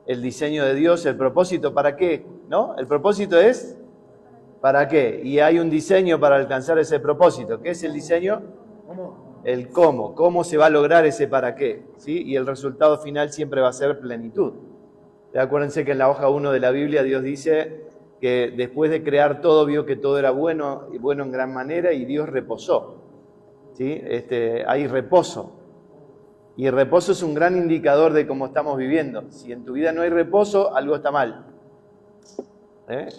el diseño de Dios, el propósito, ¿para qué? ¿No? El propósito es ¿para qué? Y hay un diseño para alcanzar ese propósito. ¿Qué es el diseño? El cómo. ¿Cómo se va a lograr ese para qué? ¿Sí? Y el resultado final siempre va a ser plenitud. Acuérdense que en la hoja 1 de la Biblia Dios dice que después de crear todo vio que todo era bueno y bueno en gran manera y Dios reposó. ¿Sí? Hay reposo. Y el reposo es un gran indicador de cómo estamos viviendo. Si en tu vida no hay reposo, algo está mal.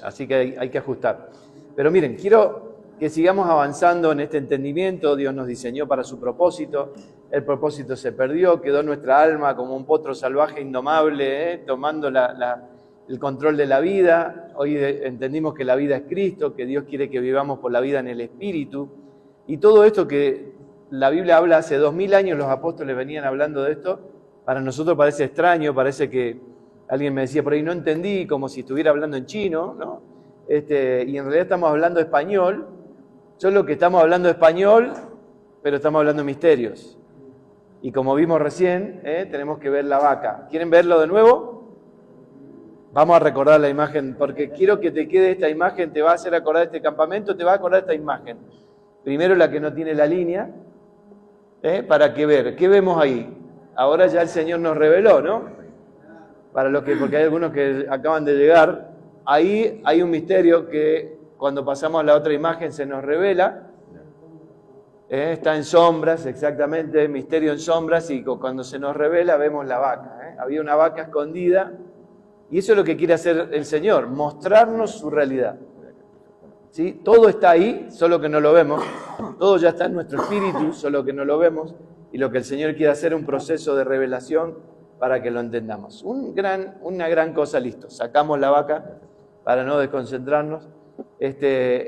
Así que hay que ajustar. Pero miren, quiero que sigamos avanzando en este entendimiento. Dios nos diseñó para su propósito. El propósito se perdió, quedó nuestra alma como un potro salvaje indomable, tomando el control de la vida. Hoy entendimos que la vida es Cristo, que Dios quiere que vivamos por la vida en el Espíritu. Y todo esto que la Biblia habla hace 2000 años, los apóstoles venían hablando de esto, para nosotros parece extraño, parece que alguien me decía por ahí, no entendí, como si estuviera hablando en chino, ¿no? Y en realidad estamos hablando español, solo que estamos hablando español, pero estamos hablando de misterios. Y como vimos recién, tenemos que ver la vaca. ¿Quieren verlo de nuevo? Vamos a recordar la imagen, porque quiero que te quede esta imagen, te va a hacer acordar este campamento, te va a acordar esta imagen. Primero la que no tiene la línea, para que ver. ¿Qué vemos ahí? Ahora ya el Señor nos reveló, ¿no? Porque hay algunos que acaban de llegar, ahí hay un misterio que cuando pasamos a la otra imagen se nos revela. Está en sombras, exactamente, misterio en sombras, y cuando se nos revela vemos la vaca. Había una vaca escondida, y eso es lo que quiere hacer el Señor, mostrarnos su realidad. ¿Sí? Todo está ahí, solo que no lo vemos. Todo ya está en nuestro espíritu, solo que no lo vemos. Y lo que el Señor quiere hacer es un proceso de revelación para que lo entendamos. Una gran cosa, listo. Sacamos la vaca para no desconcentrarnos.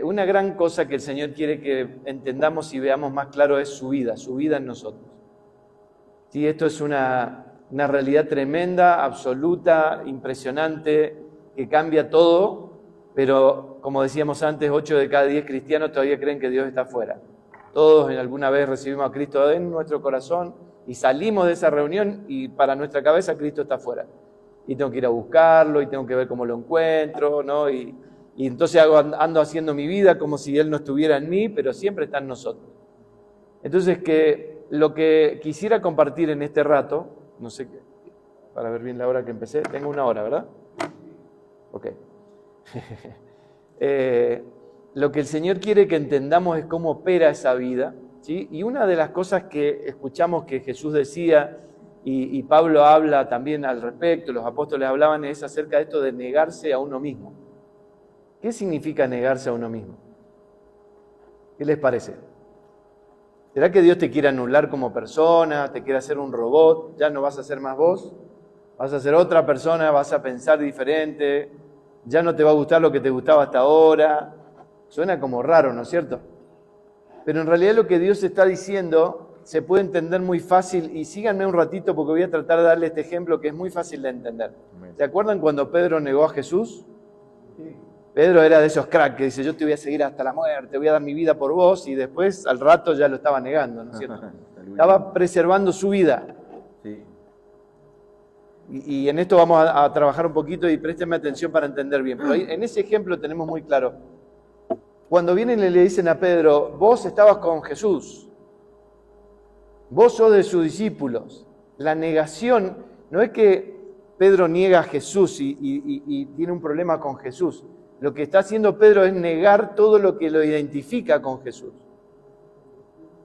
Una gran cosa que el Señor quiere que entendamos y veamos más claro es su vida en nosotros. ¿Sí? Esto es una realidad tremenda, absoluta, impresionante, que cambia todo, pero como decíamos antes, 8 de cada 10 cristianos todavía creen que Dios está afuera. Todos en alguna vez recibimos a Cristo en nuestro corazón y salimos de esa reunión y para nuestra cabeza Cristo está afuera. Y tengo que ir a buscarlo y tengo que ver cómo lo encuentro, ¿no? Y entonces ando haciendo mi vida como si Él no estuviera en mí, pero siempre está en nosotros. Entonces, lo que quisiera compartir en este rato, no sé qué, para ver bien la hora que empecé, tengo 1 hora, ¿verdad? Ok. Lo que el Señor quiere que entendamos es cómo opera esa vida, ¿sí? Y una de las cosas que escuchamos que Jesús decía, y Pablo habla también al respecto, los apóstoles hablaban, es acerca de esto de negarse a uno mismo. ¿Qué significa negarse a uno mismo? ¿Qué les parece? ¿Será que Dios te quiere anular como persona, te quiere hacer un robot, ya no vas a ser más vos? ¿Vas a ser otra persona, vas a pensar diferente? ¿Ya no te va a gustar lo que te gustaba hasta ahora? Suena como raro, ¿no es cierto? Pero en realidad lo que Dios está diciendo se puede entender muy fácil, y síganme un ratito porque voy a tratar de darle este ejemplo que es muy fácil de entender. ¿Se acuerdan cuando Pedro negó a Jesús? Pedro era de esos cracks que dice, yo te voy a seguir hasta la muerte, voy a dar mi vida por vos, y después al rato ya lo estaba negando, ¿no es cierto? Estaba preservando su vida. Sí. Y en esto vamos a trabajar un poquito y préstenme atención para entender bien. Pero ahí, en ese ejemplo tenemos muy claro. Cuando vienen y le dicen a Pedro, vos estabas con Jesús, vos sos de sus discípulos. La negación no es que Pedro niega a Jesús y tiene un problema con Jesús. Lo que está haciendo Pedro es negar todo lo que lo identifica con Jesús.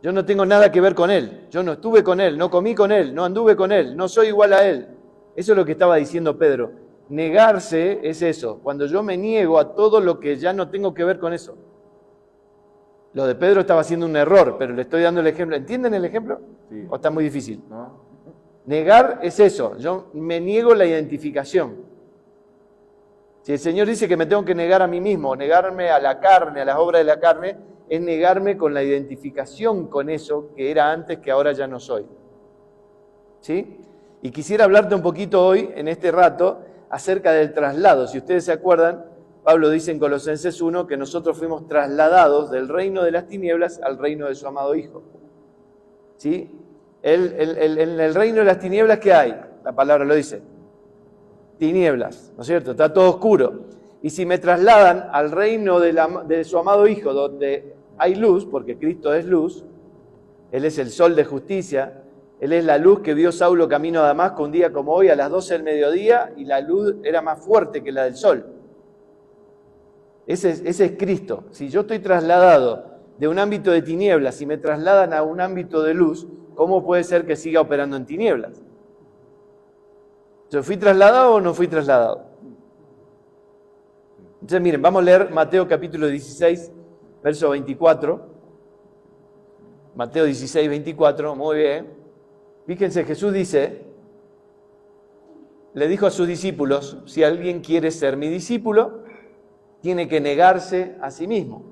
Yo no tengo nada que ver con Él, yo no estuve con Él, no comí con Él, no anduve con Él, no soy igual a Él. Eso es lo que estaba diciendo Pedro. Negarse es eso, cuando yo me niego a todo lo que ya no tengo que ver con eso. Lo de Pedro estaba haciendo un error, pero le estoy dando el ejemplo. ¿Entienden el ejemplo? Sí. ¿O está muy difícil? ¿No? Negar es eso, yo me niego la identificación. Si el Señor dice que me tengo que negar a mí mismo, negarme a la carne, a las obras de la carne, es negarme con la identificación con eso que era antes, que ahora ya no soy. ¿Sí? Y quisiera hablarte un poquito hoy, en este rato, acerca del traslado. Si ustedes se acuerdan, Pablo dice en Colosenses 1 que nosotros fuimos trasladados del reino de las tinieblas al reino de su amado Hijo. ¿Sí? En el reino de las tinieblas, ¿qué hay? La palabra lo dice. tinieblas, ¿no es cierto? Está todo oscuro. Y si me trasladan al reino de su amado Hijo, donde hay luz, porque Cristo es luz, Él es el sol de justicia, Él es la luz que vio Saulo camino a Damasco un día como hoy a las 12 del mediodía, y la luz era más fuerte que la del sol. Ese es Cristo. Si yo estoy trasladado de un ámbito de tinieblas y me trasladan a un ámbito de luz, ¿cómo puede ser que siga operando en tinieblas? ¿Yo fui trasladado o no fui trasladado? Entonces miren, vamos a leer Mateo capítulo 16, verso 24. Mateo 16, 24, muy bien. Fíjense, Jesús le dijo a sus discípulos, si alguien quiere ser mi discípulo, tiene que negarse a sí mismo,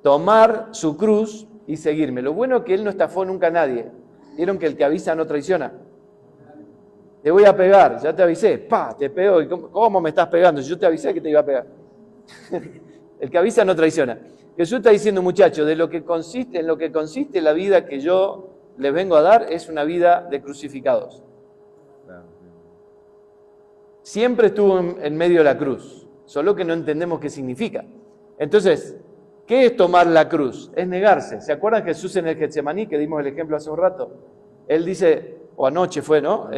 tomar su cruz y seguirme. Lo bueno es que Él no estafó nunca a nadie. ¿Vieron que el que avisa no traiciona? Te voy a pegar, ya te avisé, te pego. ¿Y cómo me estás pegando? Si yo te avisé que te iba a pegar. El que avisa no traiciona. Jesús está diciendo, muchachos, en lo que consiste la vida que yo les vengo a dar es una vida de crucificados. Siempre estuvo en medio de la cruz, solo que no entendemos qué significa. Entonces, ¿qué es tomar la cruz? Es negarse. ¿Se acuerdan Jesús en el Getsemaní, que dimos el ejemplo hace un rato? Él dice, o anoche fue, ¿no?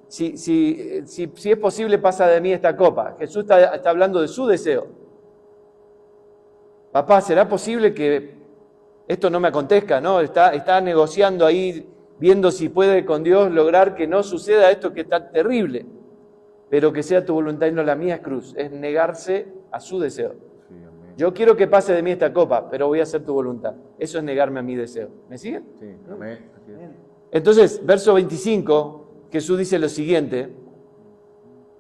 Si es posible, pasa de mí esta copa. Jesús está hablando de su deseo. Papá, ¿será posible que esto no me acontezca? ¿No? Está negociando ahí, viendo si puede con Dios lograr que no suceda esto que está terrible. Pero que sea tu voluntad y no la mía, es cruz. Es negarse a su deseo. Sí, amén. Yo quiero que pase de mí esta copa, pero voy a hacer tu voluntad. Eso es negarme a mi deseo. ¿Me siguen? Sí, amén. Así es. Entonces, verso 25, Jesús dice lo siguiente,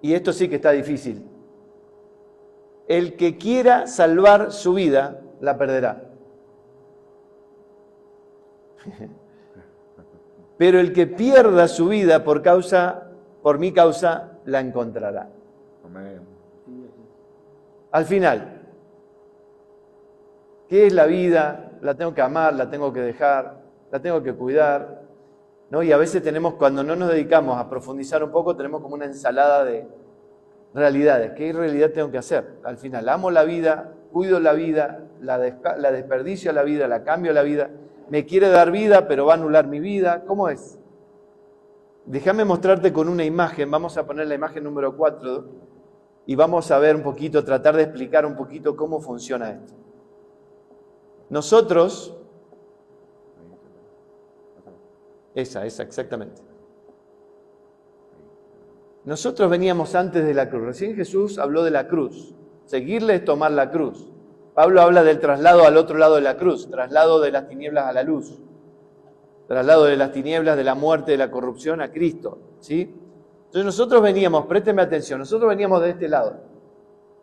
y esto sí que está difícil. El que quiera salvar su vida, la perderá. Pero el que pierda su vida por mi causa, la encontrará. Amén. Al final, ¿qué es la vida? La tengo que amar, la tengo que dejar, la tengo que cuidar, ¿no? Y a veces cuando no nos dedicamos a profundizar un poco, tenemos como una ensalada de realidades. ¿Qué realidad tengo que hacer? Al final, amo la vida, cuido la vida, la desperdicio a la vida, la cambio a la vida, me quiere dar vida, pero va a anular mi vida. ¿Cómo es? Déjame mostrarte con una imagen. Vamos a poner la imagen número 4 y vamos a ver un poquito, tratar de explicar un poquito cómo funciona esto. Nosotros, esa, exactamente. Nosotros veníamos antes de la cruz. Recién Jesús habló de la cruz. Seguirle es tomar la cruz. Pablo habla del traslado al otro lado de la cruz, traslado de las tinieblas a la luz, traslado de las tinieblas, de la muerte, de la corrupción a Cristo, ¿sí? Entonces nosotros veníamos, présteme atención, nosotros veníamos de este lado.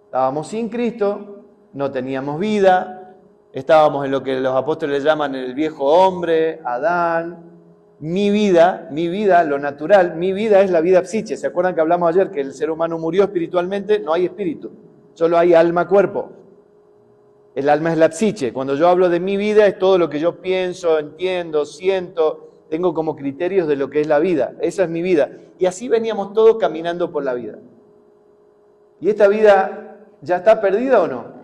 Estábamos sin Cristo, no teníamos vida, estábamos en lo que los apóstoles llaman el viejo hombre, Adán. Mi vida, lo natural, mi vida es la vida psiche. ¿Se acuerdan que hablamos ayer que el ser humano murió espiritualmente? No hay espíritu, solo hay alma, cuerpo. El alma es la psiche. Cuando yo hablo de mi vida es todo lo que yo pienso, entiendo, siento, tengo como criterios de lo que es la vida. Esa es mi vida. Y así veníamos todos caminando por la vida. ¿Y esta vida ya está perdida o no?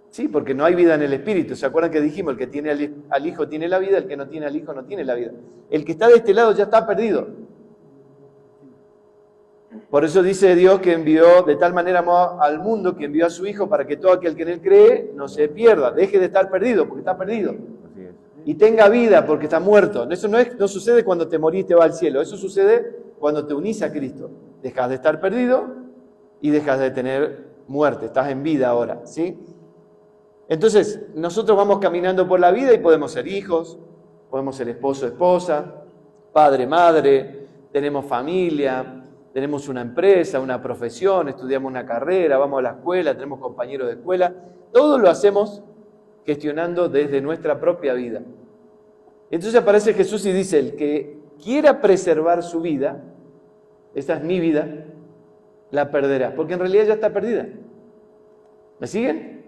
Sí, porque no hay vida en el espíritu. ¿Se acuerdan que dijimos? El que tiene al Hijo tiene la vida, el que no tiene al Hijo no tiene la vida. El que está de este lado ya está perdido. Por eso dice Dios que envió de tal manera al mundo que envió a su Hijo para que todo aquel que en Él cree no se pierda, deje de estar perdido porque está perdido. Así es. Y tenga vida porque está muerto. Eso no sucede cuando te morís y te va al cielo. Eso sucede cuando te unís a Cristo. Dejas de estar perdido y dejas de tener muerte. Estás en vida ahora, ¿sí? Entonces, nosotros vamos caminando por la vida y podemos ser hijos, podemos ser esposo, esposa, padre, madre, tenemos familia, tenemos una empresa, una profesión, estudiamos una carrera, vamos a la escuela, tenemos compañeros de escuela. Todo lo hacemos gestionando desde nuestra propia vida. Entonces aparece Jesús y dice, el que quiera preservar su vida, esa es mi vida, la perderá, porque en realidad ya está perdida. ¿Me siguen?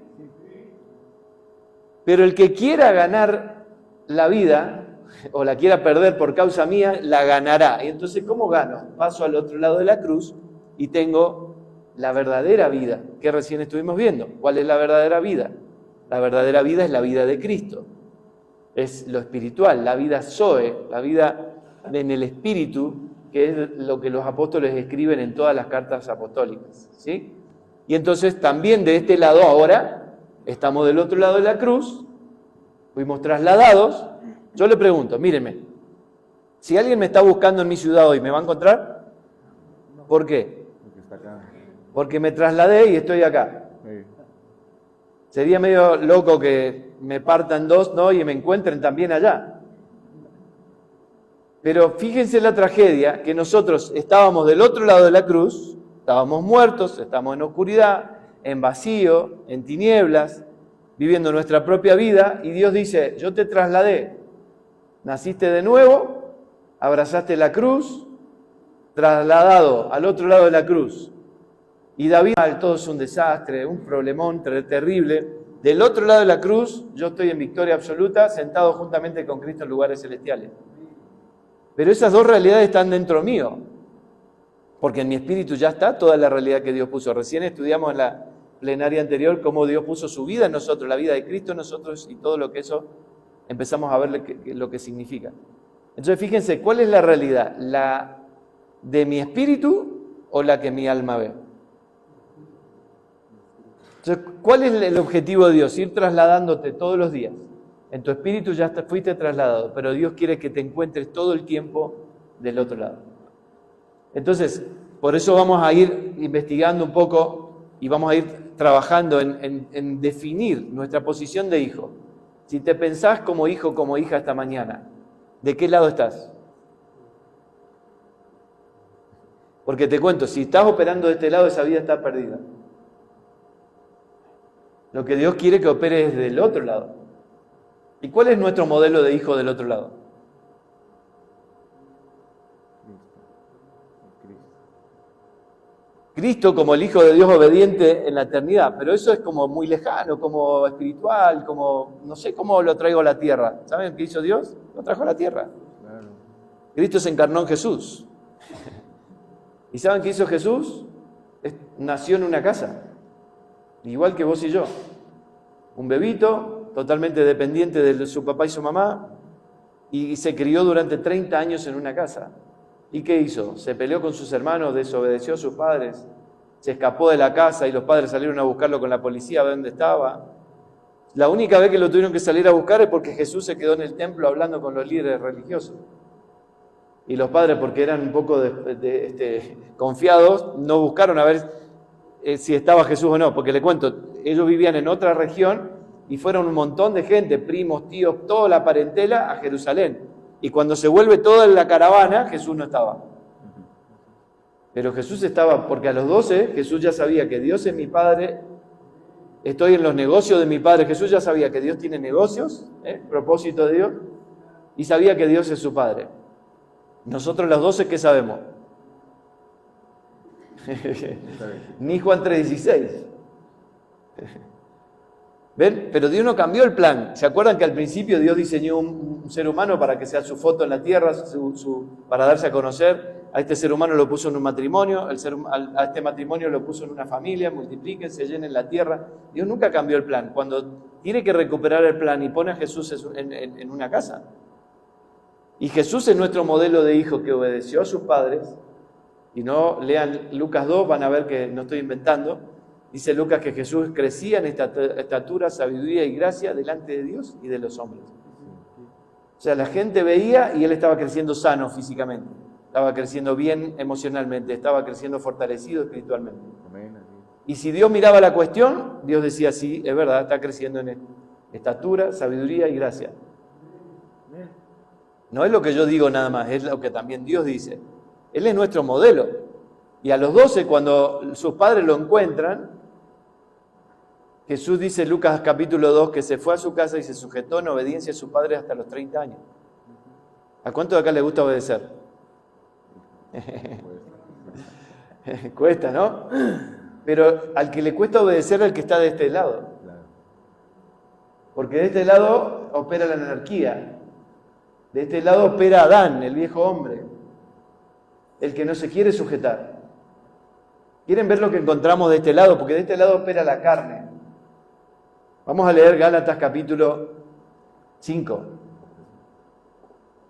Pero el que quiera ganar la vida, o la quiera perder por causa mía, la ganará. Y entonces, ¿cómo gano? Paso al otro lado de la cruz y tengo la verdadera vida que recién estuvimos viendo. ¿Cuál es la verdadera vida? La verdadera vida es la vida de Cristo. Es lo espiritual, la vida Zoe, la vida en el espíritu, que es lo que los apóstoles escriben en todas las cartas apostólicas, ¿sí? Y entonces también de este lado ahora, estamos del otro lado de la cruz, fuimos trasladados. Yo le pregunto, mírenme, si alguien me está buscando en mi ciudad hoy, ¿me va a encontrar? ¿Por qué? Porque está acá. Porque me trasladé y estoy acá. Sí. Sería medio loco que me partan dos, ¿no? Y me encuentren también allá. Pero fíjense la tragedia, que nosotros estábamos del otro lado de la cruz, estábamos muertos, estamos en oscuridad, en vacío, en tinieblas, viviendo nuestra propia vida, y Dios dice, yo te trasladé, naciste de nuevo, abrazaste la cruz, trasladado al otro lado de la cruz. Y David, todo es un desastre, un problemón terrible. Del otro lado de la cruz, yo estoy en victoria absoluta, sentado juntamente con Cristo en lugares celestiales. Pero esas dos realidades están dentro mío, porque en mi espíritu ya está toda la realidad que Dios puso. Recién estudiamos en la plenaria anterior cómo Dios puso su vida en nosotros, la vida de Cristo en nosotros y todo lo que eso empezamos a ver lo que significa. Entonces fíjense, ¿cuál es la realidad? ¿La de mi espíritu o la que mi alma ve? Entonces, ¿cuál es el objetivo de Dios? Ir trasladándote todos los días. En tu espíritu ya fuiste trasladado, pero Dios quiere que te encuentres todo el tiempo del otro lado. Entonces, por eso vamos a ir investigando un poco y vamos a ir trabajando en definir nuestra posición de hijo. Si te pensás como hijo, como hija esta mañana, ¿de qué lado estás? Porque te cuento, si estás operando de este lado, esa vida está perdida. Lo que Dios quiere que opere es del otro lado. ¿Y cuál es nuestro modelo de hijo del otro lado? Cristo como el Hijo de Dios obediente en la eternidad, pero eso es como muy lejano, como espiritual, como no sé cómo lo traigo a la tierra. ¿Saben qué hizo Dios? Lo trajo a la tierra. Claro. Cristo se encarnó en Jesús. ¿Y saben qué hizo Jesús? Nació en una casa, igual que vos y yo. Un bebito, totalmente dependiente de su papá y su mamá, y se crió durante 30 años en una casa. ¿Y qué hizo? Se peleó con sus hermanos, desobedeció a sus padres, se escapó de la casa y los padres salieron a buscarlo con la policía a ver dónde estaba. La única vez que lo tuvieron que salir a buscar es porque Jesús se quedó en el templo hablando con los líderes religiosos. Y los padres, porque eran un poco confiados, no buscaron a ver si estaba Jesús o no, porque le cuento, ellos vivían en otra región y fueron un montón de gente, primos, tíos, toda la parentela a Jerusalén. Y cuando se vuelve toda la caravana, Jesús no estaba. Pero Jesús estaba, porque a los 12 Jesús ya sabía que Dios es mi Padre, estoy en los negocios de mi Padre. Jesús ya sabía que Dios tiene negocios, propósito de Dios, y sabía que Dios es su Padre. Nosotros los 12, ¿qué sabemos? Ni Juan 3:16. ¿Ven? Pero Dios no cambió el plan. ¿Se acuerdan que al principio Dios diseñó un ser humano para que sea su foto en la tierra, para darse a conocer? A este ser humano lo puso en un matrimonio, a este matrimonio lo puso en una familia, multiplíquense, llenen la tierra. Dios nunca cambió el plan. Cuando tiene que recuperar el plan y pone a Jesús en una casa. Y Jesús es nuestro modelo de hijo que obedeció a sus padres. Y no lean Lucas 2, van a ver que no estoy inventando. Dice Lucas que Jesús crecía en estatura, sabiduría y gracia delante de Dios y de los hombres. O sea, la gente veía y él estaba creciendo sano físicamente, estaba creciendo bien emocionalmente, estaba creciendo fortalecido espiritualmente. Y si Dios miraba la cuestión, Dios decía, sí, es verdad, está creciendo en estatura, sabiduría y gracia. No es lo que yo digo nada más, es lo que también Dios dice. Él es nuestro modelo. Y a los 12, cuando sus padres lo encuentran, Jesús dice en Lucas capítulo 2 que se fue a su casa y se sujetó en obediencia a su padre hasta los 30 años. ¿A cuánto de acá le gusta obedecer? Cuesta, ¿no? Pero al que le cuesta obedecer es el que está de este lado. Porque de este lado opera la anarquía. De este lado opera Adán, el viejo hombre, el que no se quiere sujetar. ¿Quieren ver lo que encontramos de este lado? Porque de este lado opera la carne. Vamos a leer Gálatas capítulo 5.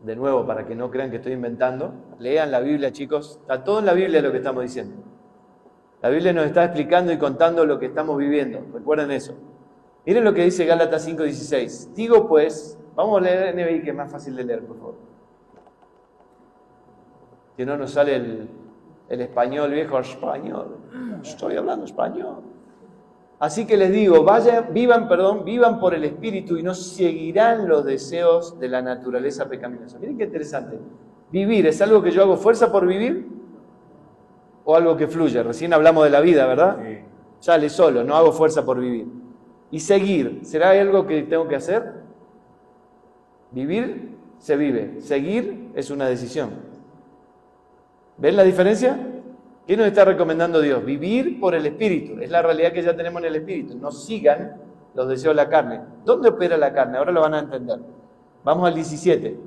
De nuevo, para que no crean que estoy inventando. Lean la Biblia, chicos. Está todo en la Biblia lo que estamos diciendo. La Biblia nos está explicando y contando lo que estamos viviendo. Recuerden eso. Miren lo que dice Gálatas 5:16. Digo pues, vamos a leer NBI, que es más fácil de leer, por favor. Si no nos sale el español, viejo español. Estoy hablando español. Así que les digo, vivan por el Espíritu y no seguirán los deseos de la naturaleza pecaminosa. Miren qué interesante. Vivir, ¿es algo que yo hago fuerza por vivir? ¿O algo que fluye? Recién hablamos de la vida, ¿verdad? Sí. Sale solo, no hago fuerza por vivir. Y seguir, ¿será algo que tengo que hacer? Vivir se vive, seguir es una decisión. ¿Ven la diferencia? ¿Qué nos está recomendando Dios? Vivir por el Espíritu, es la realidad que ya tenemos en el Espíritu. No sigan los deseos de la carne. ¿Dónde opera la carne? Ahora lo van a entender. Vamos al 17.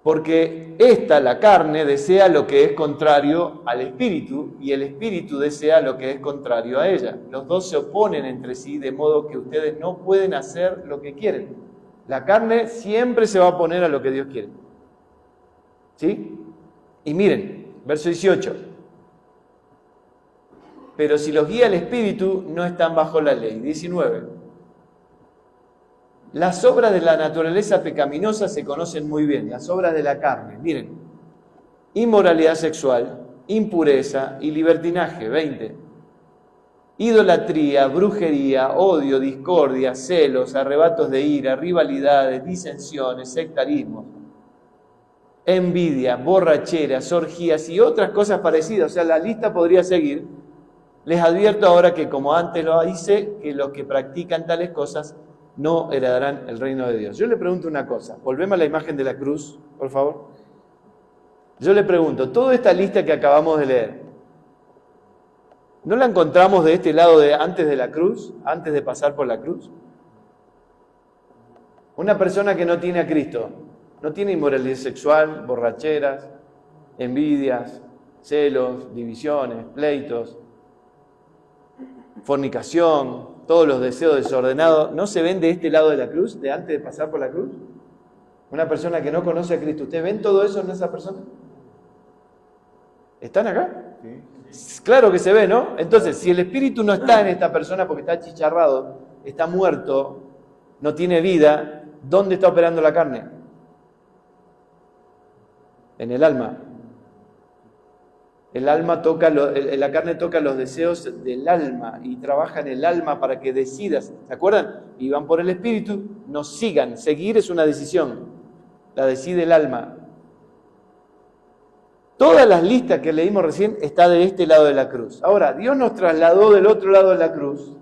Porque la carne, desea lo que es contrario al Espíritu y el Espíritu desea lo que es contrario a ella. Los dos se oponen entre sí, de modo que ustedes no pueden hacer lo que quieren. La carne siempre se va a oponer a lo que Dios quiere. ¿Sí? Y miren, verso 18. Pero si los guía el Espíritu, no están bajo la ley. 19. Las obras de la naturaleza pecaminosa se conocen muy bien, las obras de la carne. Miren, inmoralidad sexual, impureza y libertinaje. 20. Idolatría, brujería, odio, discordia, celos, arrebatos de ira, rivalidades, disensiones, sectarismos, envidia, borracheras, orgías y otras cosas parecidas. O sea, la lista podría seguir. Les advierto ahora que, como antes lo hice, que los que practican tales cosas no heredarán el reino de Dios. Yo le pregunto una cosa. Volvemos a la imagen de la cruz, por favor. Yo le pregunto, toda esta lista que acabamos de leer, ¿no la encontramos de este lado de antes de la cruz, antes de pasar por la cruz? Una persona que no tiene a Cristo, no tiene inmoralidad sexual, borracheras, envidias, celos, divisiones, pleitos, fornicación, todos los deseos desordenados, ¿no se ven de este lado de la cruz, de antes de pasar por la cruz? Una persona que no conoce a Cristo, ¿ustedes ven todo eso en esa persona? ¿Están acá? Sí. Claro que se ve, ¿no? Entonces, si el Espíritu no está en esta persona porque está achicharrado, está muerto, no tiene vida, ¿dónde está operando la carne? En el alma. La carne toca los deseos del alma y trabaja en el alma para que decidas. ¿Se acuerdan? Vivan por el Espíritu, no sigan. Seguir es una decisión. La decide el alma. Todas las listas que leímos recién está de este lado de la cruz. Ahora, Dios nos trasladó del otro lado de la cruz.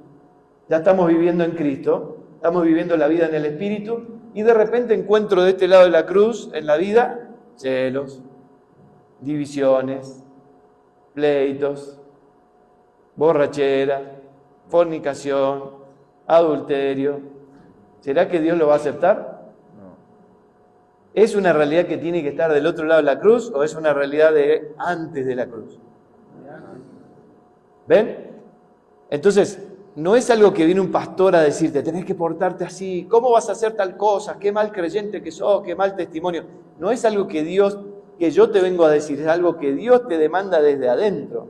Ya estamos viviendo en Cristo, estamos viviendo la vida en el Espíritu y de repente encuentro de este lado de la cruz, en la vida, celos, divisiones, pleitos, borrachera, fornicación, adulterio. ¿Será que Dios lo va a aceptar? No. ¿Es una realidad que tiene que estar del otro lado de la cruz o es una realidad de antes de la cruz? ¿Ven? Entonces, no es algo que viene un pastor a decirte, tenés que portarte así, ¿cómo vas a hacer tal cosa? Qué mal creyente que sos, qué mal testimonio. No es algo que yo te vengo a decir, es algo que Dios te demanda desde adentro.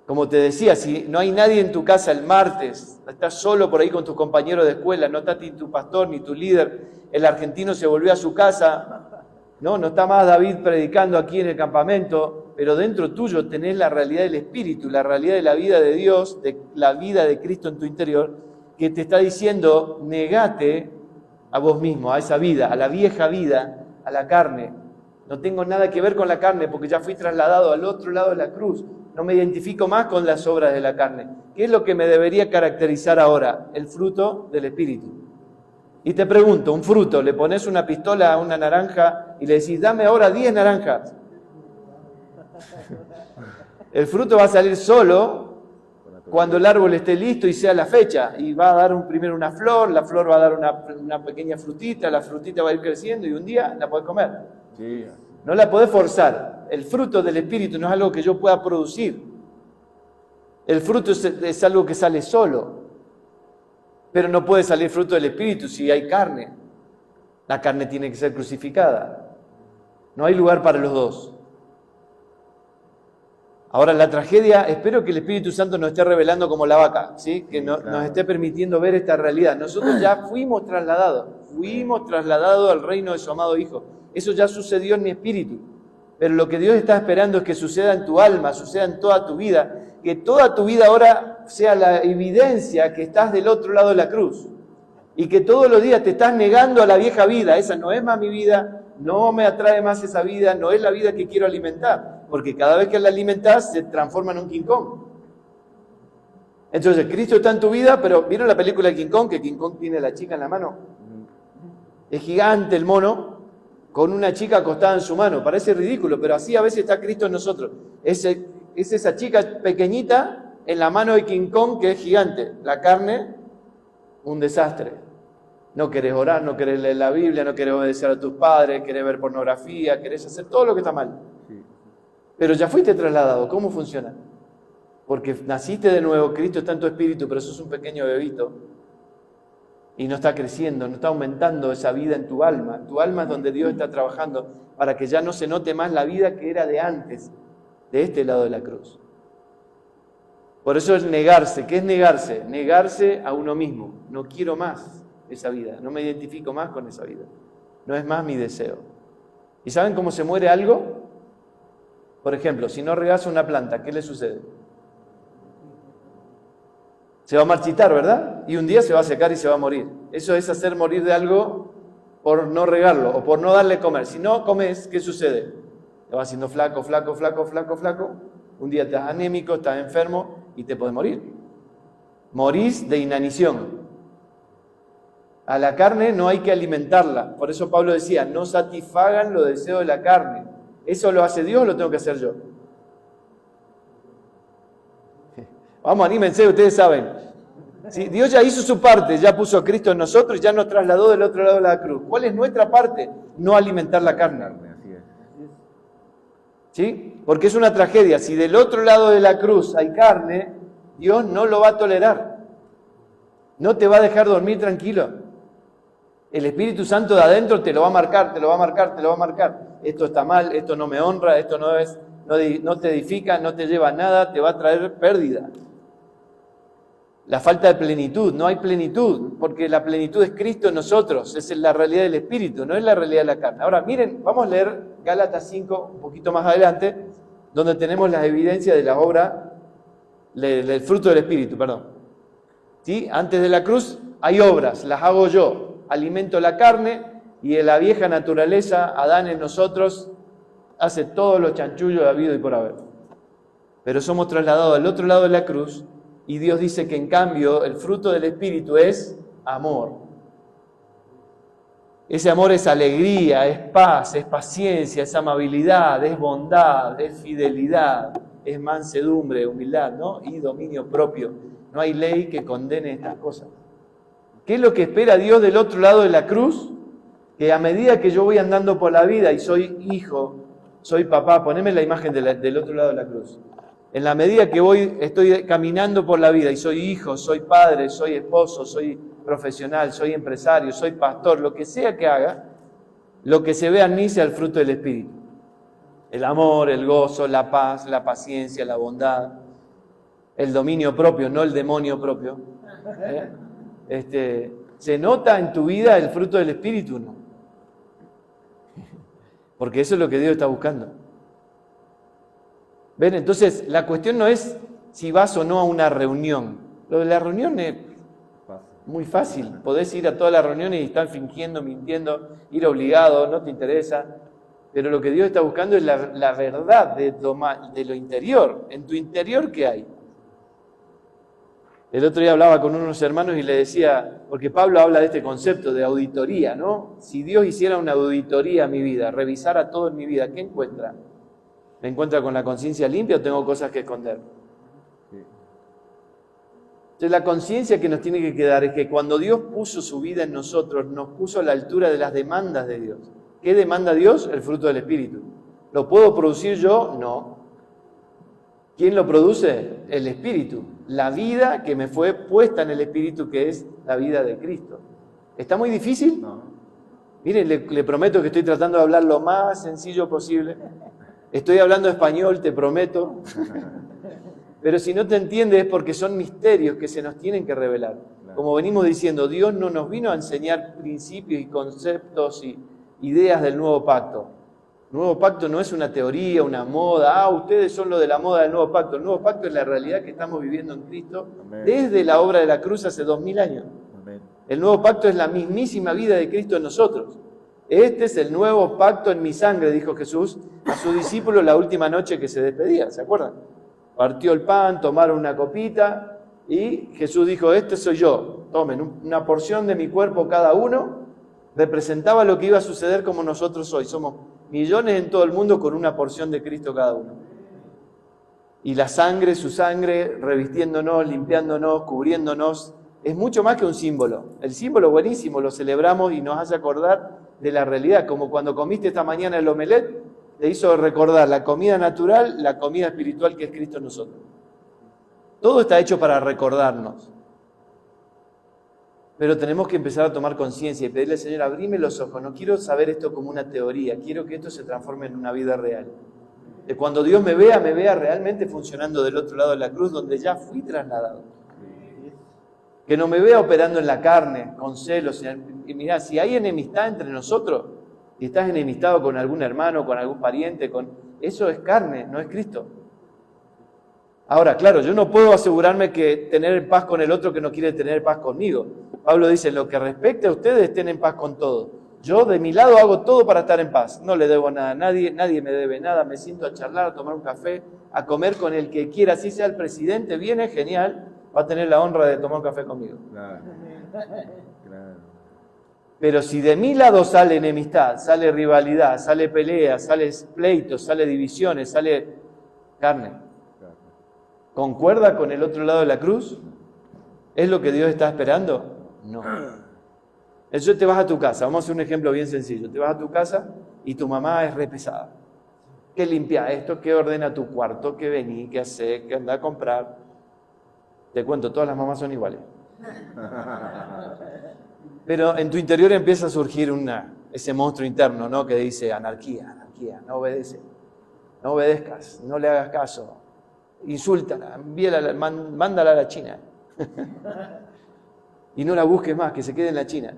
Como te decía, si no hay nadie en tu casa el martes, estás solo por ahí con tus compañeros de escuela, no está ni tu pastor ni tu líder, el argentino se volvió a su casa, no está más David predicando aquí en el campamento, pero dentro tuyo tenés la realidad del Espíritu, la realidad de la vida de Dios, de la vida de Cristo en tu interior, que te está diciendo, negate a vos mismo, a esa vida, a la vieja vida, a la carne. No tengo nada que ver con la carne porque ya fui trasladado al otro lado de la cruz. No me identifico más con las obras de la carne. ¿Qué es lo que me debería caracterizar ahora? El fruto del Espíritu. Y te pregunto, un fruto, le pones una pistola a una naranja y le decís, dame ahora 10 naranjas. El fruto va a salir solo cuando el árbol esté listo y sea la fecha, y va a dar primero una flor, la flor va a dar una pequeña frutita, la frutita va a ir creciendo y un día la podés comer. Sí. No la podés forzar. El fruto del Espíritu no es algo que yo pueda producir. El fruto es algo que sale solo. Pero no puede salir fruto del Espíritu si hay carne. La carne tiene que ser crucificada. No hay lugar para los dos. Ahora la tragedia, espero que el Espíritu Santo nos esté revelando como la vaca, ¿sí? Que nos esté permitiendo ver esta realidad. Nosotros ya fuimos trasladados al reino de su amado Hijo. Eso ya sucedió en mi espíritu. Pero lo que Dios está esperando es que suceda en tu alma, suceda en toda tu vida. Que toda tu vida ahora sea la evidencia que estás del otro lado de la cruz. Y que todos los días te estás negando a la vieja vida. Esa no es más mi vida, no me atrae más esa vida, no es la vida que quiero alimentar. Porque cada vez que la alimentás se transforma en un King Kong. Entonces Cristo está en tu vida, pero ¿vieron la película de King Kong? Que King Kong tiene a la chica en la mano. Es gigante el mono, con una chica acostada en su mano. Parece ridículo, pero así a veces está Cristo en nosotros. Es esa chica pequeñita en la mano de King Kong que es gigante. La carne, un desastre. No querés orar, no querés leer la Biblia, no querés obedecer a tus padres, querés ver pornografía, querés hacer todo lo que está mal. Pero ya fuiste trasladado. ¿Cómo funciona? Porque naciste de nuevo, Cristo está en tu espíritu, pero sos un pequeño bebito. Y no está creciendo, no está aumentando esa vida en tu alma. Tu alma es donde Dios está trabajando para que ya no se note más la vida que era de antes, de este lado de la cruz. Por eso es negarse. ¿Qué es negarse? Negarse a uno mismo. No quiero más esa vida, no me identifico más con esa vida. No es más mi deseo. ¿Y saben cómo se muere algo? Por ejemplo, si no regás una planta, ¿qué le sucede? Se va a marchitar, ¿verdad? Y un día se va a secar y se va a morir. Eso es hacer morir de algo por no regarlo o por no darle comer. Si no comes, ¿qué sucede? Te vas haciendo flaco. Un día estás anémico, estás enfermo y te puedes morir. Morís de inanición. A la carne no hay que alimentarla. Por eso Pablo decía, no satisfagan los deseos de la carne. ¿Eso lo hace Dios o lo tengo que hacer yo? Vamos, anímense, ustedes saben. ¿Sí? Dios ya hizo su parte, ya puso a Cristo en nosotros y ya nos trasladó del otro lado de la cruz. ¿Cuál es nuestra parte? No alimentar la carne. ¿Sí? Porque es una tragedia. Si del otro lado de la cruz hay carne, Dios no lo va a tolerar. No te va a dejar dormir tranquilo. El Espíritu Santo de adentro te lo va a marcar, te lo va a marcar, te lo va a marcar. Esto está mal, esto no me honra, esto no te edifica, no te lleva a nada, te va a traer pérdida. La falta de plenitud, no hay plenitud, porque la plenitud es Cristo en nosotros, es la realidad del Espíritu, no es la realidad de la carne. Ahora miren, vamos a leer Gálatas 5, un poquito más adelante, donde tenemos las evidencias de la obra, del fruto del Espíritu, perdón. ¿Sí? Antes de la cruz hay obras, las hago yo. Alimento la carne y en la vieja naturaleza, Adán en nosotros, hace todos los chanchullos de habido y por haber. Pero somos trasladados al otro lado de la cruz y Dios dice que en cambio el fruto del Espíritu es amor. Ese amor es alegría, es paz, es paciencia, es amabilidad, es bondad, es fidelidad, es mansedumbre, humildad, ¿no? Y dominio propio. No hay ley que condene estas cosas. ¿Qué es lo que espera Dios del otro lado de la cruz? Que a medida que yo voy andando por la vida y soy hijo, soy papá, poneme la imagen del otro lado de la cruz. En la medida que estoy caminando por la vida y soy hijo, soy padre, soy esposo, soy profesional, soy empresario, soy pastor, lo que sea que haga, lo que se vea en mí sea el fruto del Espíritu. El amor, el gozo, la paz, la paciencia, la bondad, el dominio propio, no el demonio propio. ¿Se nota en tu vida el fruto del Espíritu? No. Porque eso es lo que Dios está buscando. ¿Ven? Entonces, la cuestión no es si vas o no a una reunión. Lo de la reunión es muy fácil. Podés ir a todas las reuniones y estar fingiendo, mintiendo, ir obligado, no te interesa. Pero lo que Dios está buscando es la verdad de lo interior. En tu interior, ¿qué hay? El otro día hablaba con unos hermanos y le decía, porque Pablo habla de este concepto de auditoría, ¿no? Si Dios hiciera una auditoría a mi vida, revisara todo en mi vida, ¿qué encuentra? ¿Me encuentra con la conciencia limpia o tengo cosas que esconder? Entonces la conciencia que nos tiene que quedar es que cuando Dios puso su vida en nosotros, nos puso a la altura de las demandas de Dios. ¿Qué demanda Dios? El fruto del Espíritu. ¿Lo puedo producir yo? No. ¿Quién lo produce? El Espíritu. La vida que me fue puesta en el Espíritu, que es la vida de Cristo. ¿Está muy difícil? No. Miren, le prometo que estoy tratando de hablar lo más sencillo posible. Estoy hablando español, te prometo. Pero si no te entiendes es porque son misterios que se nos tienen que revelar. Como venimos diciendo, Dios no nos vino a enseñar principios y conceptos y ideas del nuevo pacto. El nuevo pacto no es una teoría, una moda. Ustedes son lo de la moda del nuevo pacto. El nuevo pacto es la realidad que estamos viviendo en Cristo desde la obra de la cruz hace 2000 años. El nuevo pacto es la mismísima vida de Cristo en nosotros. Este es el nuevo pacto en mi sangre, dijo Jesús a sus discípulos la última noche que se despedía, ¿se acuerdan? Partió el pan, tomaron una copita y Jesús dijo, este soy yo, tomen una porción de mi cuerpo cada uno, representaba lo que iba a suceder como nosotros hoy, somos millones en todo el mundo con una porción de Cristo cada uno. Y la sangre, su sangre, revistiéndonos, limpiándonos, cubriéndonos, es mucho más que un símbolo. El símbolo buenísimo, lo celebramos y nos hace acordar de la realidad, como cuando comiste esta mañana el omelette, te hizo recordar la comida natural, la comida espiritual que es Cristo en nosotros. Todo está hecho para recordarnos. Pero tenemos que empezar a tomar conciencia y pedirle al Señor, abrime los ojos, no quiero saber esto como una teoría, quiero que esto se transforme en una vida real. De cuando Dios me vea realmente funcionando del otro lado de la cruz, donde ya fui trasladado. Que no me vea operando en la carne, con celos. Y mirá, si hay enemistad entre nosotros, si estás enemistado con algún hermano, con algún pariente, eso es carne, no es Cristo. Ahora, claro, yo no puedo asegurarme que tener paz con el otro que no quiere tener paz conmigo. Pablo dice, en lo que respecte a ustedes, estén en paz con todo. Yo de mi lado hago todo para estar en paz. No le debo nada a nadie, nadie me debe nada. Me siento a charlar, a tomar un café, a comer con el que quiera. Si sea el presidente, viene, genial, va a tener la honra de tomar un café conmigo. Claro. Claro. Pero si de mi lado sale enemistad, sale rivalidad, sale pelea, sale pleitos, sale divisiones, sale carne, ¿concuerda con el otro lado de la cruz? ¿Es lo que Dios está esperando? No. Entonces te vas a tu casa, vamos a hacer un ejemplo bien sencillo. Te vas a tu casa y tu mamá es re pesada. ¿Qué limpia esto? ¿Qué ordena tu cuarto? ¿Qué vení? ¿Qué hace? ¿Qué anda a comprar? Te cuento, todas las mamás son iguales. Pero en tu interior empieza a surgir ese monstruo interno, ¿no? Que dice anarquía, anarquía, no obedece, no obedezcas, no le hagas caso, insúltala, mándala a la China. Y no la busques más, que se quede en la China.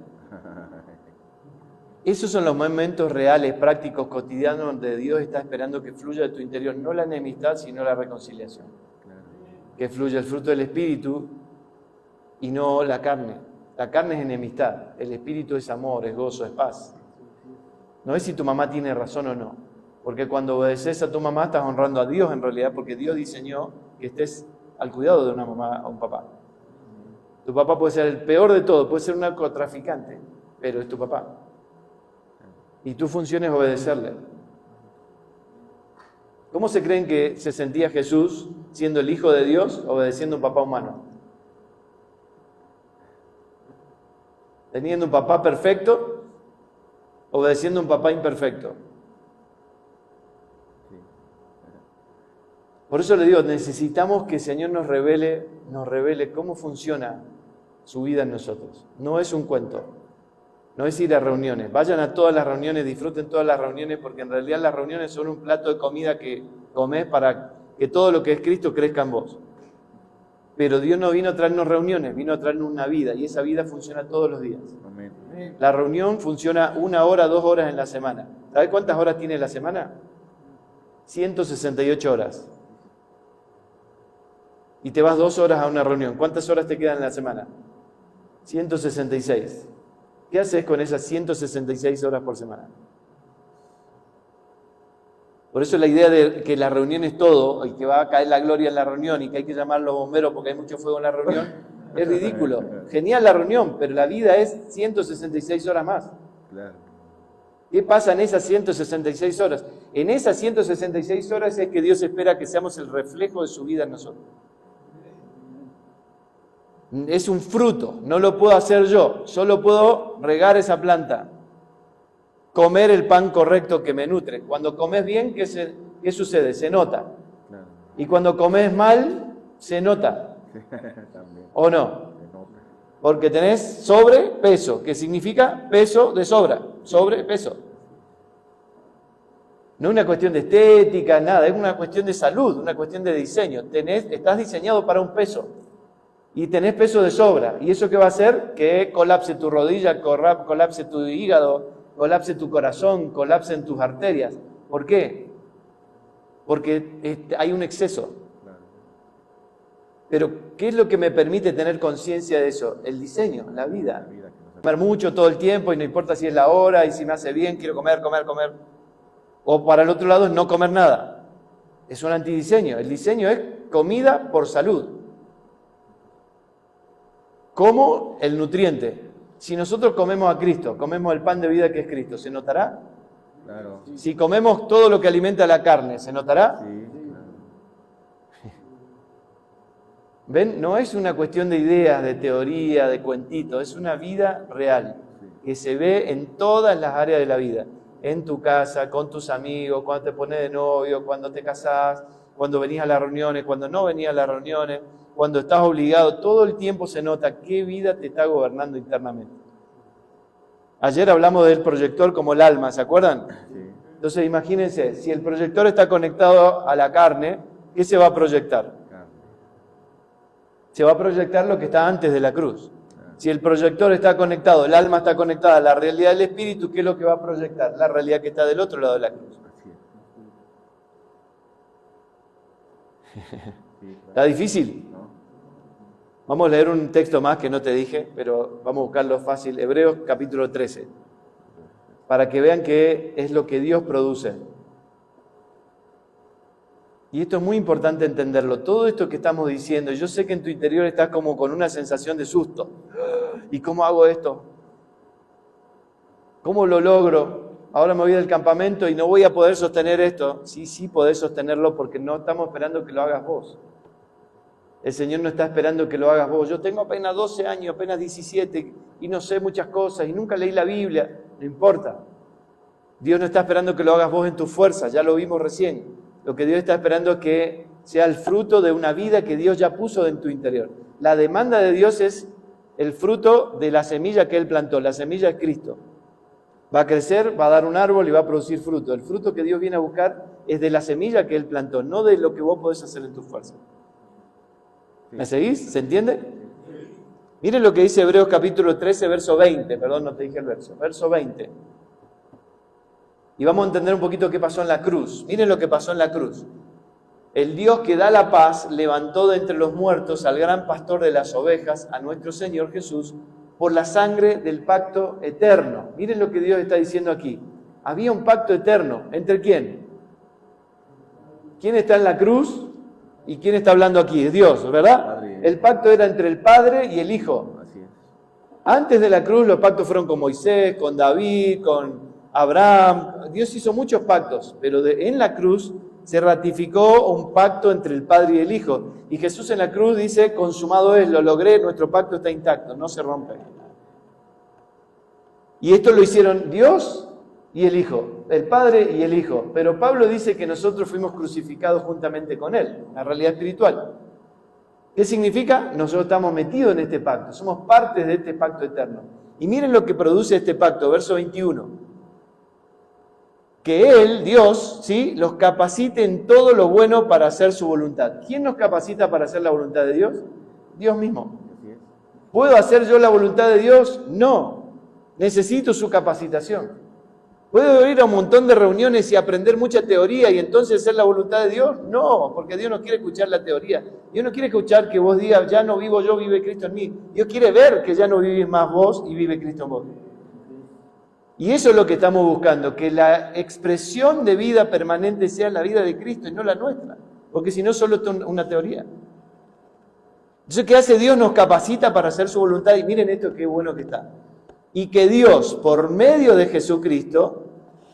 Esos son los momentos reales, prácticos, cotidianos, donde Dios está esperando que fluya de tu interior, no la enemistad, sino la reconciliación. Que fluya el fruto del Espíritu y no la carne. La carne es enemistad, el Espíritu es amor, es gozo, es paz. No es si tu mamá tiene razón o no, porque cuando obedeces a tu mamá estás honrando a Dios en realidad, porque Dios diseñó que estés al cuidado de una mamá o un papá. Tu papá puede ser el peor de todo, puede ser un narcotraficante, pero es tu papá. Y tu función es obedecerle. ¿Cómo se creen que se sentía Jesús siendo el Hijo de Dios, obedeciendo a un papá humano? Teniendo un papá perfecto, obedeciendo a un papá imperfecto. Por eso le digo, necesitamos que el Señor nos revele cómo funciona su vida en nosotros. No es un cuento, no es ir a reuniones. Vayan a todas las reuniones, disfruten todas las reuniones, porque en realidad las reuniones son un plato de comida que comes para que todo lo que es Cristo crezca en vos. Pero Dios no vino a traernos reuniones, vino a traernos una vida, y esa vida funciona todos los días. Amén. La reunión funciona 1 hora, 2 horas en la semana. ¿Sabes cuántas horas tiene la semana? 168 horas. Y te vas 2 horas a una reunión. ¿Cuántas horas te quedan en la semana? 166. ¿Qué haces con esas 166 horas por semana? Por eso la idea de que la reunión es todo y que va a caer la gloria en la reunión y que hay que llamar a los bomberos porque hay mucho fuego en la reunión, es ridículo. Genial la reunión, pero la vida es 166 horas más. Claro. ¿Qué pasa en esas 166 horas? En esas 166 horas es que Dios espera que seamos el reflejo de su vida en nosotros. Es un fruto, no lo puedo hacer yo, solo puedo regar esa planta, comer el pan correcto que me nutre. Cuando comes bien, ¿qué sucede? Se nota. Claro. Y cuando comes mal, se nota. También. ¿O no? Se nota. Porque tenés sobrepeso, que significa peso de sobra, sobrepeso. No es una cuestión de estética, nada, es una cuestión de salud, una cuestión de diseño. Estás diseñado para un peso y tenés peso de sobra. ¿Y eso qué va a hacer? Que colapse tu rodilla, colapse tu hígado, colapse tu corazón, colapsen tus arterias. ¿Por qué? Porque hay un exceso. Claro. Pero, ¿qué es lo que me permite tener conciencia de eso? El diseño, la vida. La vida que nos Comer mucho todo el tiempo y no importa si es la hora y si me hace bien, quiero comer. O para el otro lado es no comer nada. Es un antidiseño. El diseño es comida por salud. Como el nutriente. Si nosotros comemos a Cristo, comemos el pan de vida que es Cristo, ¿se notará? Claro. Si comemos todo lo que alimenta la carne, ¿se notará? Sí, claro. ¿Ven? No es una cuestión de ideas, de teoría, de cuentito, es una vida real, que se ve en todas las áreas de la vida. En tu casa, con tus amigos, cuando te pones de novio, cuando te casás, cuando venís a las reuniones, cuando no venís a las reuniones, cuando estás obligado, todo el tiempo se nota qué vida te está gobernando internamente. Ayer hablamos del proyector como el alma, ¿se acuerdan? Sí. Entonces imagínense, si el proyector está conectado a la carne, ¿qué se va a proyectar? Claro. Se va a proyectar lo que está antes de la cruz. Si el proyector está conectado, el alma está conectada a la realidad del espíritu, ¿qué es lo que va a proyectar? La realidad que está del otro lado de la cruz. Así es. Sí, ¿Está claro. difícil? ¿No? Vamos a leer un texto más que no te dije, pero vamos a buscarlo fácil. Hebreos capítulo 13. Para que vean qué es lo que Dios produce. Y esto es muy importante entenderlo. Todo esto que estamos diciendo, yo sé que en tu interior estás como con una sensación de susto. ¿Y cómo hago esto? ¿Cómo lo logro? Ahora me voy del campamento y no voy a poder sostener esto. Sí podés sostenerlo porque no estamos esperando que lo hagas vos. El Señor no está esperando que lo hagas vos. Yo tengo apenas 12 años, apenas 17 y no sé muchas cosas y nunca leí la Biblia. No importa. Dios no está esperando que lo hagas vos en tu fuerza, ya lo vimos recién. Lo que Dios está esperando es que sea el fruto de una vida que Dios ya puso en tu interior. La demanda de Dios es el fruto de la semilla que Él plantó. La semilla es Cristo. Va a crecer, va a dar un árbol y va a producir fruto. El fruto que Dios viene a buscar es de la semilla que Él plantó, no de lo que vos podés hacer en tu fuerza. ¿Me seguís? ¿Se entiende? Miren lo que dice Hebreos capítulo 13, verso 20. Perdón, no te dije el verso. Verso 20. Y vamos a entender un poquito qué pasó en la cruz. Miren lo que pasó en la cruz. El Dios que da la paz levantó de entre los muertos al gran pastor de las ovejas, a nuestro Señor Jesús, por la sangre del pacto eterno. Miren lo que Dios está diciendo aquí. Había un pacto eterno. ¿Entre quién? ¿Quién está en la cruz? ¿Y quién está hablando aquí? Es Dios, ¿verdad? Padre. El pacto era entre el Padre y el Hijo. Así es. Antes de la cruz los pactos fueron con Moisés, con David, con Abraham. Dios hizo muchos pactos, pero en la cruz se ratificó un pacto entre el Padre y el Hijo. Y Jesús en la cruz dice, consumado es, lo logré, nuestro pacto está intacto, no se rompe. Y esto lo hicieron Dios y el Hijo, el Padre y el Hijo. Pero Pablo dice que nosotros fuimos crucificados juntamente con Él, la realidad espiritual. ¿Qué significa? Nosotros estamos metidos en este pacto, somos parte de este pacto eterno. Y miren lo que produce este pacto, verso 21. Que Él, Dios, ¿sí?, los capacite en todo lo bueno para hacer su voluntad. ¿Quién nos capacita para hacer la voluntad de Dios? Dios mismo. Así es. ¿Puedo hacer yo la voluntad de Dios? No. Necesito su capacitación. ¿Puedo ir a un montón de reuniones y aprender mucha teoría y entonces hacer la voluntad de Dios? No, porque Dios no quiere escuchar la teoría. Dios no quiere escuchar que vos digas, ya no vivo yo, vive Cristo en mí. Dios quiere ver que ya no vivís más vos y vive Cristo en vos. Y eso es lo que estamos buscando, que la expresión de vida permanente sea la vida de Cristo y no la nuestra. Porque si no, solo es una teoría. Entonces, ¿qué hace Dios? Nos capacita para hacer su voluntad. Y miren esto, qué bueno que está. Y que Dios, por medio de Jesucristo,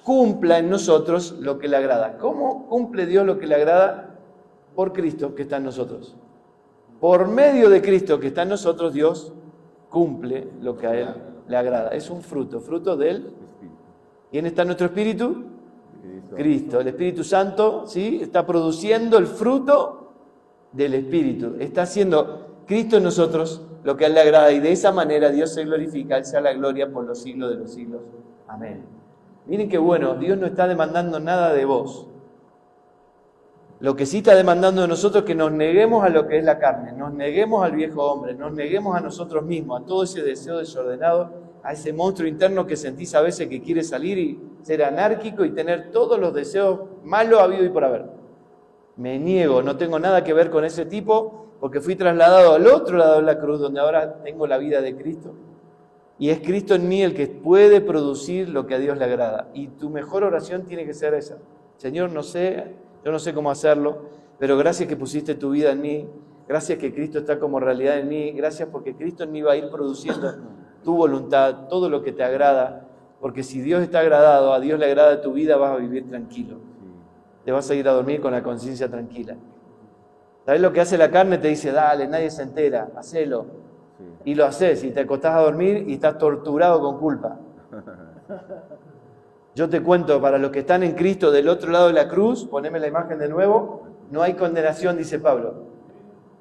cumpla en nosotros lo que le agrada. ¿Cómo cumple Dios lo que le agrada? Por Cristo que está en nosotros. por medio de Cristo que está en nosotros, Dios cumple lo que a Él le agrada. Es un fruto del... Espíritu. ¿Quién está en nuestro espíritu? Cristo. Cristo. El Espíritu Santo, ¿sí? Está produciendo el fruto del Espíritu. Está haciendo Cristo en nosotros lo que a Él le agrada y de esa manera Dios se glorifica, Él sea la gloria por los siglos de los siglos. Amén. Miren qué bueno, Dios no está demandando nada de vos. Lo que sí está demandando de nosotros es que nos neguemos a lo que es la carne, nos neguemos al viejo hombre, nos neguemos a nosotros mismos, a todo ese deseo desordenado, a ese monstruo interno que sentís a veces que quiere salir y ser anárquico y tener todos los deseos malos habido y por haber. Me niego, no tengo nada que ver con ese tipo porque fui trasladado al otro lado de la cruz donde ahora tengo la vida de Cristo. Y es Cristo en mí el que puede producir lo que a Dios le agrada. Y tu mejor oración tiene que ser esa. Señor, yo no sé cómo hacerlo, pero gracias que pusiste tu vida en mí, gracias que Cristo está como realidad en mí, gracias porque Cristo en mí va a ir produciendo tu voluntad, todo lo que te agrada, porque si Dios está agradado, a Dios le agrada tu vida, vas a vivir tranquilo. Te vas a ir a dormir con la conciencia tranquila. ¿Sabes lo que hace la carne? Te dice, dale, nadie se entera, hacelo. Sí. Y lo haces, y te acostás a dormir y estás torturado con culpa. Yo te cuento, para los que están en Cristo del otro lado de la cruz, poneme la imagen de nuevo, no hay condenación, dice Pablo.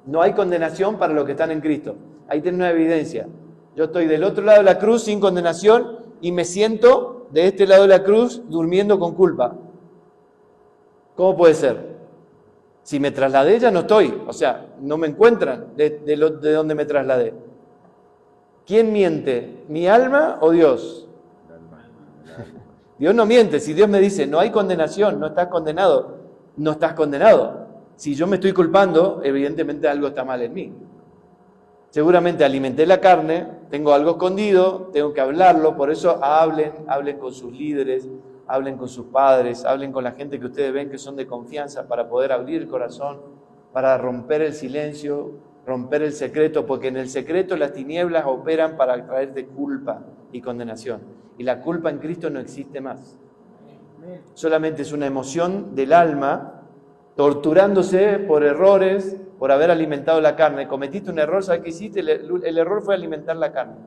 No hay condenación para los que están en Cristo. Ahí tenés una evidencia. Yo estoy del otro lado de la cruz sin condenación y me siento de este lado de la cruz durmiendo con culpa. ¿Cómo puede ser? Si me trasladé ya no estoy, o sea, no me encuentran de donde me trasladé. ¿Quién miente? ¿Mi alma o Dios? Dios no miente. Si Dios me dice, no hay condenación, no estás condenado, no estás condenado. Si yo me estoy culpando, evidentemente algo está mal en mí. Seguramente alimenté la carne, tengo algo escondido, tengo que hablarlo, por eso hablen con sus líderes, hablen con sus padres, hablen con la gente que ustedes ven que son de confianza para poder abrir el corazón, para romper el silencio, romper el secreto, porque en el secreto las tinieblas operan para traerte culpa y condenación. Y la culpa en Cristo no existe más. Solamente es una emoción del alma torturándose por errores, por haber alimentado la carne. Cometiste un error, ¿sabes qué hiciste? El error fue alimentar la carne.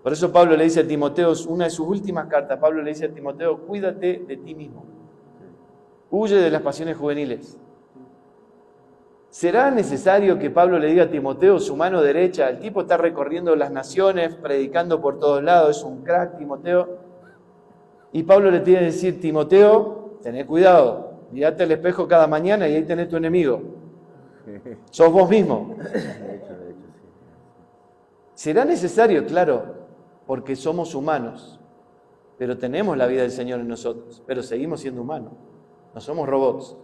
Por eso Pablo le dice a Timoteo, una de sus últimas cartas, Pablo le dice a Timoteo, cuídate de ti mismo. Huye de las pasiones juveniles. ¿Será necesario que Pablo le diga a Timoteo, su mano derecha, el tipo está recorriendo las naciones, predicando por todos lados, es un crack Timoteo? Y Pablo le tiene que decir, Timoteo, tené cuidado, mirate al espejo cada mañana y ahí tenés tu enemigo. Sos vos mismo. De hecho, sí. ¿Será necesario? Claro, porque somos humanos, pero tenemos la vida del Señor en nosotros, pero seguimos siendo humanos, no somos robots.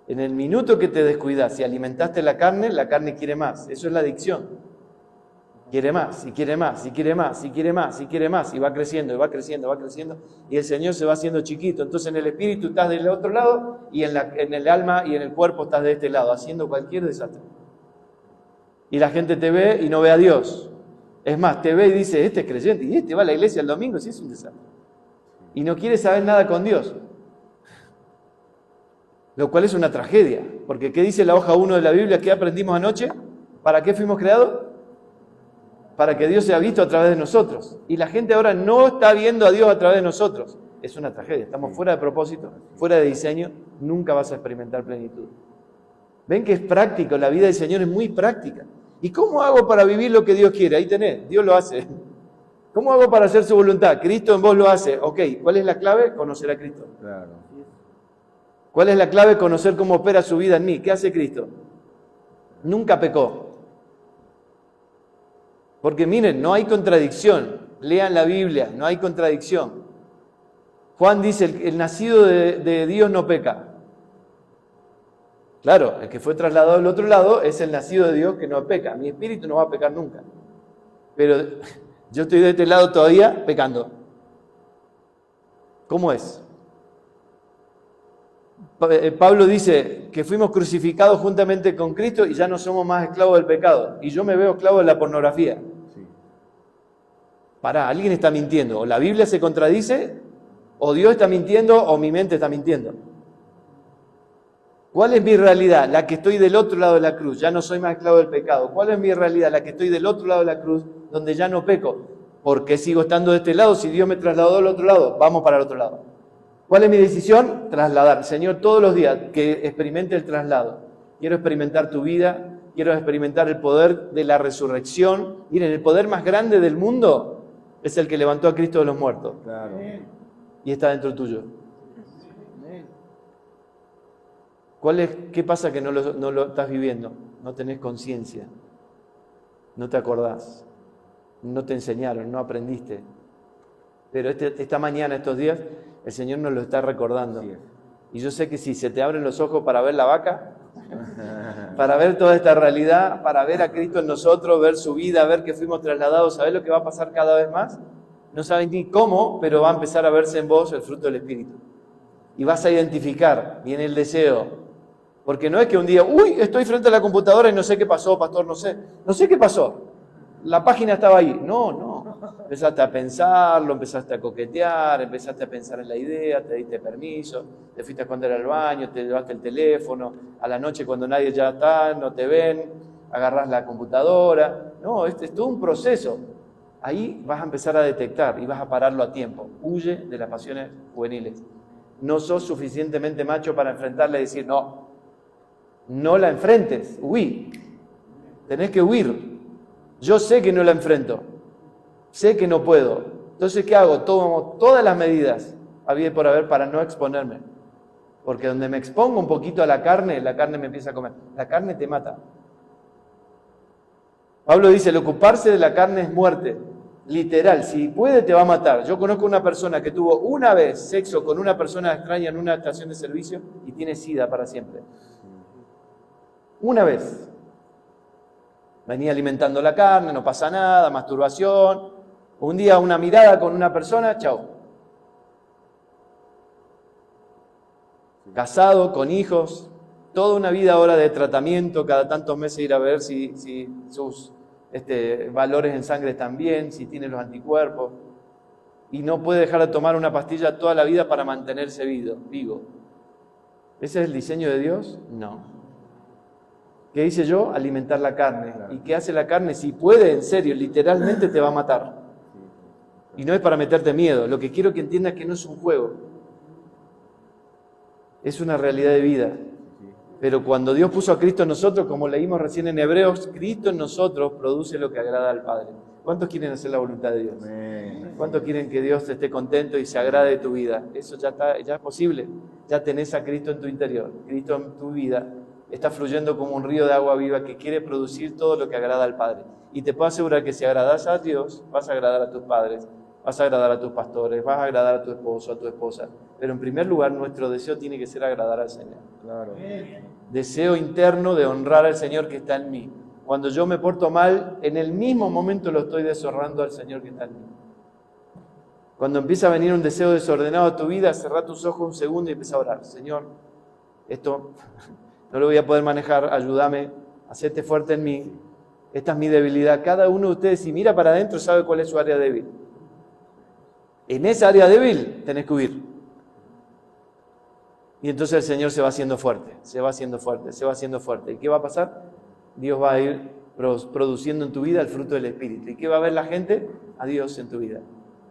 En el minuto que te descuidas y alimentaste la carne quiere más. Eso es la adicción. Quiere más, y quiere más, y quiere más, y quiere más, y quiere más. Y va creciendo, y va creciendo, va creciendo. Y el Señor se va haciendo chiquito. Entonces en el espíritu estás del otro lado, y en el alma y en el cuerpo estás de este lado, haciendo cualquier desastre. Y la gente te ve y no ve a Dios. Es más, te ve y dice, este es creyente, y este va a la iglesia el domingo, sí es un desastre. Y no quiere saber nada con Dios. Lo cual es una tragedia, porque ¿qué dice la hoja 1 de la Biblia? ¿Qué aprendimos anoche? ¿Para qué fuimos creados? Para que Dios sea visto a través de nosotros. Y la gente ahora no está viendo a Dios a través de nosotros. Es una tragedia, estamos fuera de propósito, fuera de diseño, nunca vas a experimentar plenitud. Ven que es práctico, la vida del Señor es muy práctica. ¿Y cómo hago para vivir lo que Dios quiere? Ahí tenés, Dios lo hace. ¿Cómo hago para hacer su voluntad? Cristo en vos lo hace. Ok, ¿cuál es la clave? Conocer a Cristo. Claro. ¿Cuál es la clave? Conocer cómo opera su vida en mí. ¿Qué hace Cristo? Nunca pecó. Porque miren, no hay contradicción. Lean la Biblia, no hay contradicción. Juan dice, el nacido de Dios no peca. Claro, el que fue trasladado al otro lado es el nacido de Dios que no peca. Mi espíritu no va a pecar nunca. Pero yo estoy de este lado todavía pecando. ¿Cómo es? Pablo dice que fuimos crucificados juntamente con Cristo y ya no somos más esclavos del pecado. Y yo me veo esclavo de la pornografía. Sí. Pará, alguien está mintiendo. O la Biblia se contradice, o Dios está mintiendo, o mi mente está mintiendo. ¿Cuál es mi realidad? La que estoy del otro lado de la cruz, ya no soy más esclavo del pecado. ¿Cuál es mi realidad? La que estoy del otro lado de la cruz, donde ya no peco. ¿Por qué sigo estando de este lado si Dios me trasladó al otro lado? Vamos para el otro lado. ¿Cuál es mi decisión? Trasladar. Señor, todos los días que experimente el traslado. Quiero experimentar tu vida, quiero experimentar el poder de la resurrección. Miren, el poder más grande del mundo es el que levantó a Cristo de los muertos. Claro. Y está dentro tuyo. ¿Qué pasa que no lo estás viviendo? No tenés conciencia, no te acordás, no te enseñaron, no aprendiste. Pero esta mañana, estos días, el Señor nos lo está recordando. Así es. Y yo sé que si se te abren los ojos para ver la vaca, para ver toda esta realidad, para ver a Cristo en nosotros, ver su vida, ver que fuimos trasladados, ¿sabés lo que va a pasar cada vez más? No sabes ni cómo, pero va a empezar a verse en vos el fruto del Espíritu. Y vas a identificar, viene el deseo. Porque no es que un día, estoy frente a la computadora y no sé qué pasó, pastor, no sé qué pasó. La página estaba ahí. No. Empezaste a pensarlo, empezaste a coquetear, empezaste a pensar en la idea, te diste permiso, te fuiste a esconder al baño, te llevaste el teléfono, a la noche cuando nadie ya está, no te ven, agarrás la computadora. No, este es todo un proceso. Ahí vas a empezar a detectar y vas a pararlo a tiempo. Huye de las pasiones juveniles. No sos suficientemente macho para enfrentarla y decir, no la enfrentes, huí. Tenés que huir. Yo sé que no la enfrento. Sé que no puedo. Entonces, ¿qué hago? Tomo todas las medidas había por haber para no exponerme. Porque donde me expongo un poquito a la carne me empieza a comer. La carne te mata. Pablo dice, el ocuparse de la carne es muerte. Literal, si puede te va a matar. Yo conozco una persona que tuvo una vez sexo con una persona extraña en una estación de servicio y tiene SIDA para siempre. Una vez. Venía alimentando la carne, no pasa nada, masturbación. Un día una mirada con una persona, chao. Casado, con hijos, toda una vida ahora de tratamiento, cada tantos meses ir a ver si sus valores en sangre están bien, si tiene los anticuerpos. Y no puede dejar de tomar una pastilla toda la vida para mantenerse vivo. ¿Ese es el diseño de Dios? No. ¿Qué hice yo? Alimentar la carne. Claro. ¿Y qué hace la carne? Si puede, en serio, literalmente te va a matar. Y no es para meterte miedo. Lo que quiero que entiendas es que no es un juego. Es una realidad de vida. Pero cuando Dios puso a Cristo en nosotros, como leímos recién en Hebreos, Cristo en nosotros produce lo que agrada al Padre. ¿Cuántos quieren hacer la voluntad de Dios? Amén. ¿Cuántos quieren que Dios esté contento y se agrade de tu vida? Eso ya es posible. Ya tenés a Cristo en tu interior. Cristo en tu vida está fluyendo como un río de agua viva que quiere producir todo lo que agrada al Padre. Y te puedo asegurar que si agradas a Dios, vas a agradar a tus padres, vas a agradar a tus pastores, vas a agradar a tu esposo, a tu esposa. Pero en primer lugar, nuestro deseo tiene que ser agradar al Señor. Claro. Deseo interno de honrar al Señor que está en mí. Cuando yo me porto mal, en el mismo momento lo estoy deshonrando al Señor que está en mí. Cuando empieza a venir un deseo desordenado a tu vida, cerrá tus ojos un segundo y empieza a orar. Señor, esto no lo voy a poder manejar, ayúdame, hacete fuerte en mí. Esta es mi debilidad. Cada uno de ustedes, si mira para adentro, sabe cuál es su área débil. En esa área débil tenés que huir. Y entonces el Señor se va haciendo fuerte, se va haciendo fuerte, se va haciendo fuerte. ¿Y qué va a pasar? Dios va a ir produciendo en tu vida el fruto del Espíritu. ¿Y qué va a ver la gente? A Dios en tu vida.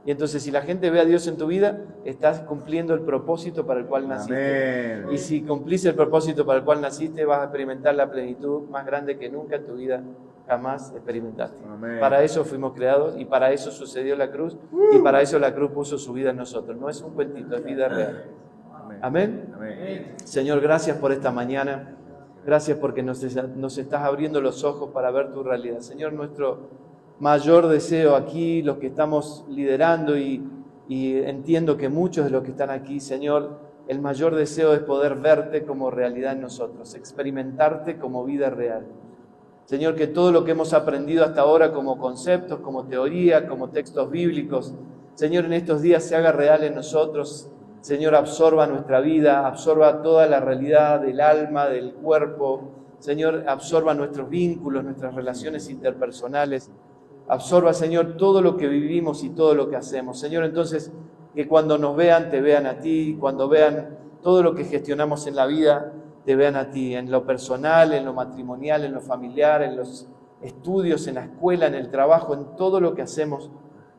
Y entonces si la gente ve a Dios en tu vida, estás cumpliendo el propósito para el cual naciste. Amén. Y si cumplís el propósito para el cual naciste, vas a experimentar la plenitud más grande que nunca en tu vida jamás experimentaste. Amén. Para eso fuimos creados y para eso sucedió la cruz y para eso la cruz puso su vida en nosotros. No es un cuentito, es vida real. Amén. Amén. Señor, gracias por esta mañana. Gracias porque nos estás abriendo los ojos para ver tu realidad. Señor, nuestro mayor deseo aquí, los que estamos liderando y entiendo que muchos de los que están aquí, Señor, el mayor deseo es poder verte como realidad en nosotros, experimentarte como vida real. Señor, que todo lo que hemos aprendido hasta ahora como conceptos, como teoría, como textos bíblicos, Señor, en estos días se haga real en nosotros. Señor, absorba nuestra vida, absorba toda la realidad del alma, del cuerpo. Señor, absorba nuestros vínculos, nuestras relaciones interpersonales. Absorba, Señor, todo lo que vivimos y todo lo que hacemos. Señor, entonces, que cuando nos vean, te vean a ti. Cuando vean todo lo que gestionamos en la vida, te vean a ti, en lo personal, en lo matrimonial, en lo familiar, en los estudios, en la escuela, en el trabajo, en todo lo que hacemos,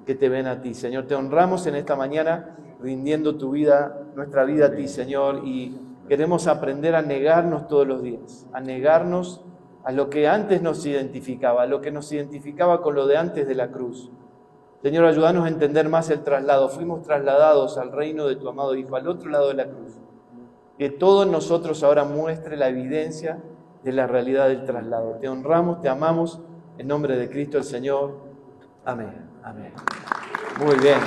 que te ven a ti. Señor, te honramos en esta mañana, rindiendo tu vida, nuestra vida a ti, Señor, y queremos aprender a negarnos todos los días, a negarnos a lo que antes nos identificaba, a lo que nos identificaba con lo de antes de la cruz. Señor, ayúdanos a entender más el traslado. Fuimos trasladados al reino de tu amado Hijo, al otro lado de la cruz. Que todo en nosotros ahora muestre la evidencia de la realidad del traslado. Te honramos, te amamos, en nombre de Cristo el Señor. Amén. Amén. Muy bien.